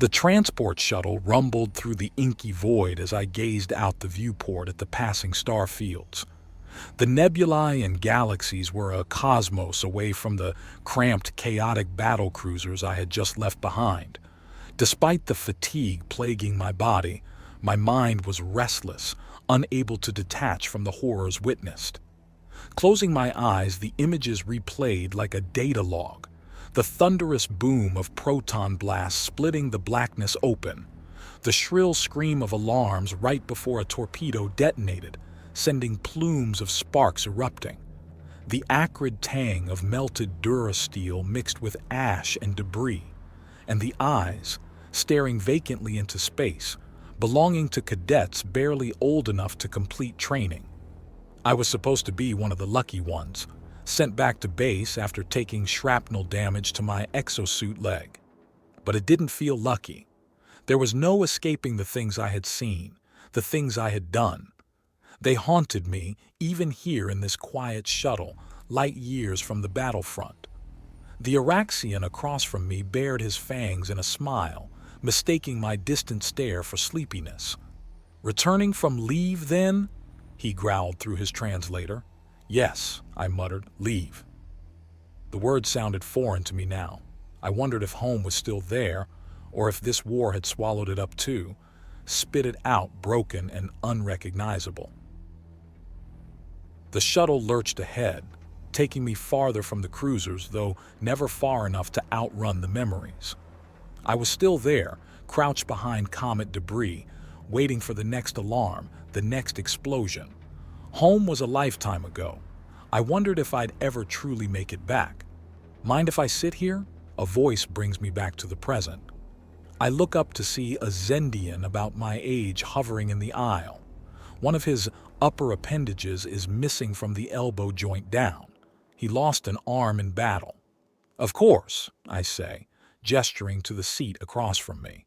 The transport shuttle rumbled through the inky void as I gazed out the viewport at the passing star fields. The nebulae and galaxies were a cosmos away from the cramped, chaotic battle cruisers I had just left behind. Despite the fatigue plaguing my body, my mind was restless, unable to detach from the horrors witnessed. Closing my eyes, the images replayed like a data log. The thunderous boom of proton blasts splitting the blackness open. The shrill scream of alarms right before a torpedo detonated, sending plumes of sparks erupting. The acrid tang of melted durasteel mixed with ash and debris. And the eyes, staring vacantly into space, belonging to cadets barely old enough to complete training. I was supposed to be one of the lucky ones, sent back to base after taking shrapnel damage to my exosuit leg. But it didn't feel lucky. There was no escaping the things I had seen, the things I had done. They haunted me, even here in this quiet shuttle, light years from the battlefront. The Araxian across from me bared his fangs in a smile, mistaking my distant stare for sleepiness. "Returning from leave, then?" he growled through his translator. "Yes," I muttered, "leave." The word sounded foreign to me now. I wondered if home was still there, or if this war had swallowed it up too, spit it out broken and unrecognizable. The shuttle lurched ahead, taking me farther from the cruisers, though never far enough to outrun the memories. I was still there, crouched behind comet debris, waiting for the next alarm, the next explosion. Home was a lifetime ago. I wondered if I'd ever truly make it back. "Mind if I sit here?" A voice brings me back to the present. I look up to see a Zendian about my age hovering in the aisle. One of his upper appendages is missing from the elbow joint down. He lost an arm in battle. "Of course," I say, gesturing to the seat across from me.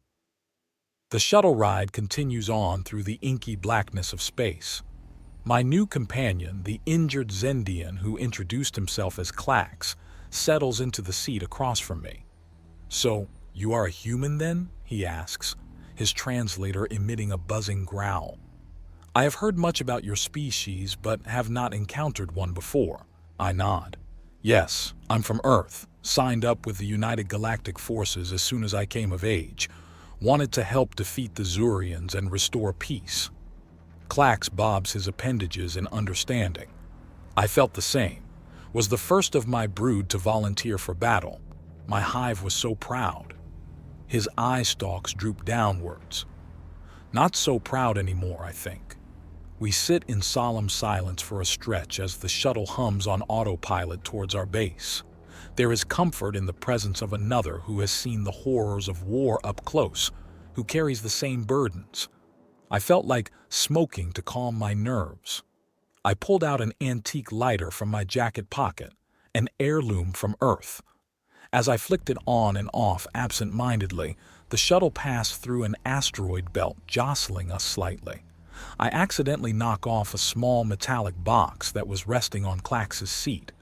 The shuttle ride continues on through the inky blackness of space. My new companion, the injured Zendian who introduced himself as Clax, settles into the seat across from me. "So, you are a human then?" he asks, his translator emitting a buzzing growl. "I have heard much about your species, but have not encountered one before." I nod. "Yes, I'm from Earth, signed up with the United Galactic Forces as soon as I came of age. Wanted to help defeat the Zurians and restore peace." Clax bobs his appendages in understanding. I felt the same. Was the first of my brood to volunteer for battle. My hive was so proud. His eye stalks droop downwards. Not so proud anymore, I think. We sit in solemn silence for a stretch as the shuttle hums on autopilot towards our base. There is comfort in the presence of another who has seen the horrors of war up close, who carries the same burdens. I felt like smoking to calm my nerves. I pulled out an antique lighter from my jacket pocket, an heirloom from Earth. As I flicked it on and off absent-mindedly, the shuttle passed through an asteroid belt, jostling us slightly. I accidentally knock off a small metallic box that was resting on Clax's seat.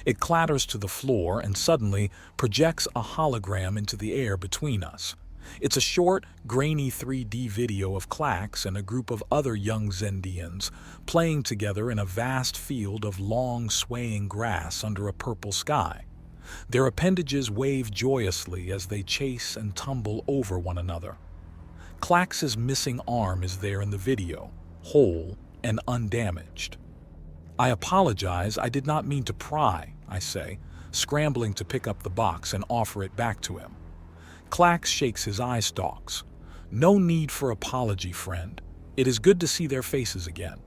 It clatters to the floor and suddenly projects a hologram into the air between us. It's a short, grainy 3D video of Clax and a group of other young Zendians playing together in a vast field of long, swaying grass under a purple sky. Their appendages wave joyously as they chase and tumble over one another. Clax's missing arm is there in the video, whole and undamaged. "I apologize, I did not mean to pry," I say, scrambling to pick up the box and offer it back to him. Clax shakes his eye stalks. "No need for apology, friend. It is good to see their faces again."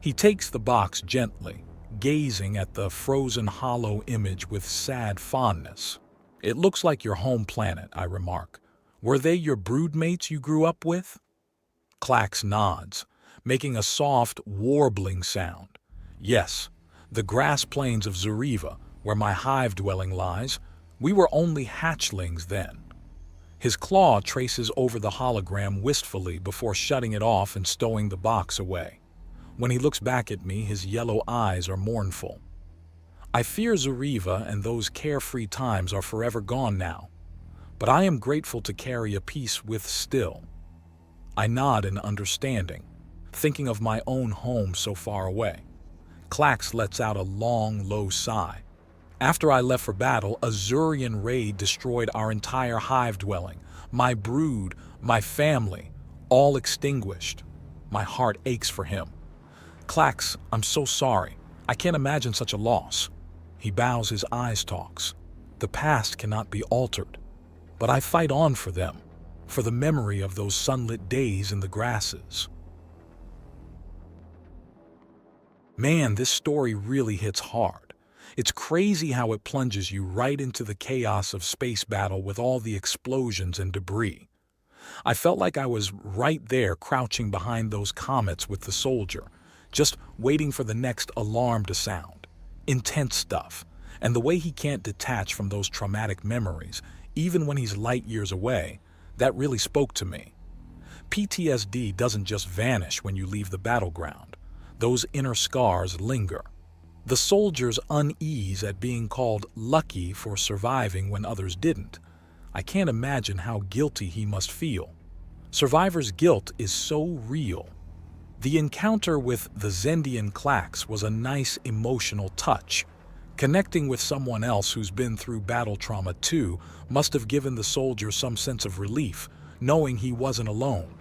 He takes the box gently, gazing at the frozen hollow image with sad fondness. "It looks like your home planet," I remark. "Were they your broodmates you grew up with?" Clax nods, making a soft, warbling sound. "Yes, the grass plains of Zuriva, where my hive dwelling lies. We were only hatchlings then." His claw traces over the hologram wistfully before shutting it off and stowing the box away. When he looks back at me, his yellow eyes are mournful. "I fear Zuriva and those carefree times are forever gone now. but I am grateful to carry a piece with still. I nod in understanding, thinking of my own home so far away. Clax lets out a long, low sigh. After I left for battle, a Zurian raid destroyed our entire hive dwelling. My brood, my family, all extinguished. My heart aches for him. Clax, I'm so sorry. I can't imagine such a loss. He bows, his eyes talks. The past cannot be altered, but I fight on for them, for the memory of those sunlit days in the grasses. Man, this story really hits hard. It's crazy how it plunges you right into the chaos of space battle with all the explosions and debris. I felt like I was right there crouching behind those comets with the soldier, just waiting for the next alarm to sound. Intense stuff, and the way he can't detach from those traumatic memories, even when he's light years away, that really spoke to me. PTSD doesn't just vanish when you leave the battleground. Those inner scars linger. The soldier's unease at being called lucky for surviving when others didn't. I can't imagine how guilty he must feel. Survivor's guilt is so real. The encounter with the Zendian Clax was a nice emotional touch. Connecting with someone else who's been through battle trauma too must have given the soldier some sense of relief, knowing he wasn't alone.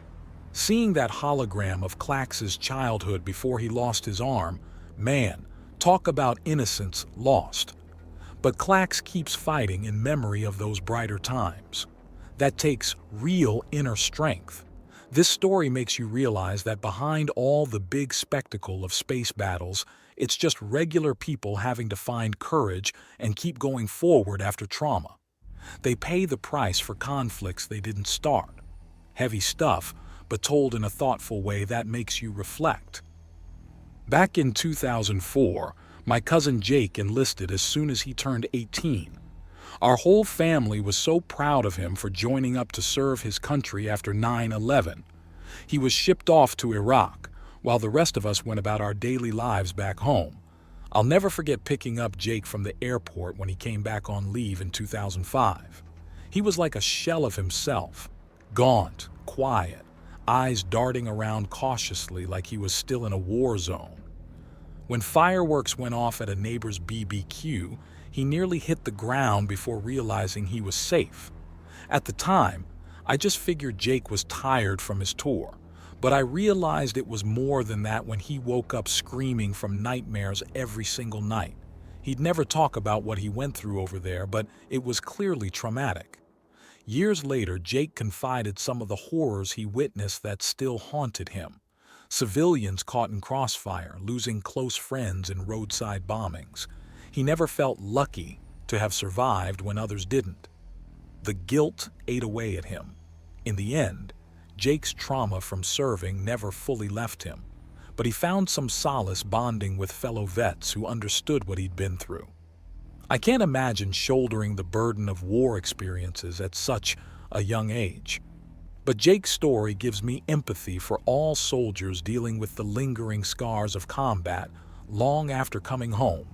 Seeing that hologram of Clax's childhood before he lost his arm, man, talk about innocence lost. But Clax keeps fighting in memory of those brighter times. That takes real inner strength. This story makes you realize that behind all the big spectacle of space battles, it's just regular people having to find courage and keep going forward after trauma. They pay the price for conflicts they didn't start. Heavy stuff, but told in a thoughtful way that makes you reflect. Back in 2004, my cousin Jake enlisted as soon as he turned 18. Our whole family was so proud of him for joining up to serve his country after 9/11. He was shipped off to Iraq, while the rest of us went about our daily lives back home. I'll never forget picking up Jake from the airport when he came back on leave in 2005. He was like a shell of himself, gaunt, quiet, eyes darting around cautiously like he was still in a war zone. When fireworks went off at a neighbor's BBQ, he nearly hit the ground before realizing he was safe. At the time, I just figured Jake was tired from his tour, but I realized it was more than that when he woke up screaming from nightmares every single night. He'd never talk about what he went through over there, but it was clearly traumatic. Years later, Jake confided some of the horrors he witnessed that still haunted him. Civilians caught in crossfire, losing close friends in roadside bombings. He never felt lucky to have survived when others didn't. The guilt ate away at him. In the end, Jake's trauma from serving never fully left him, but he found some solace bonding with fellow vets who understood what he'd been through. I can't imagine shouldering the burden of war experiences at such a young age. But Jake's story gives me empathy for all soldiers dealing with the lingering scars of combat long after coming home.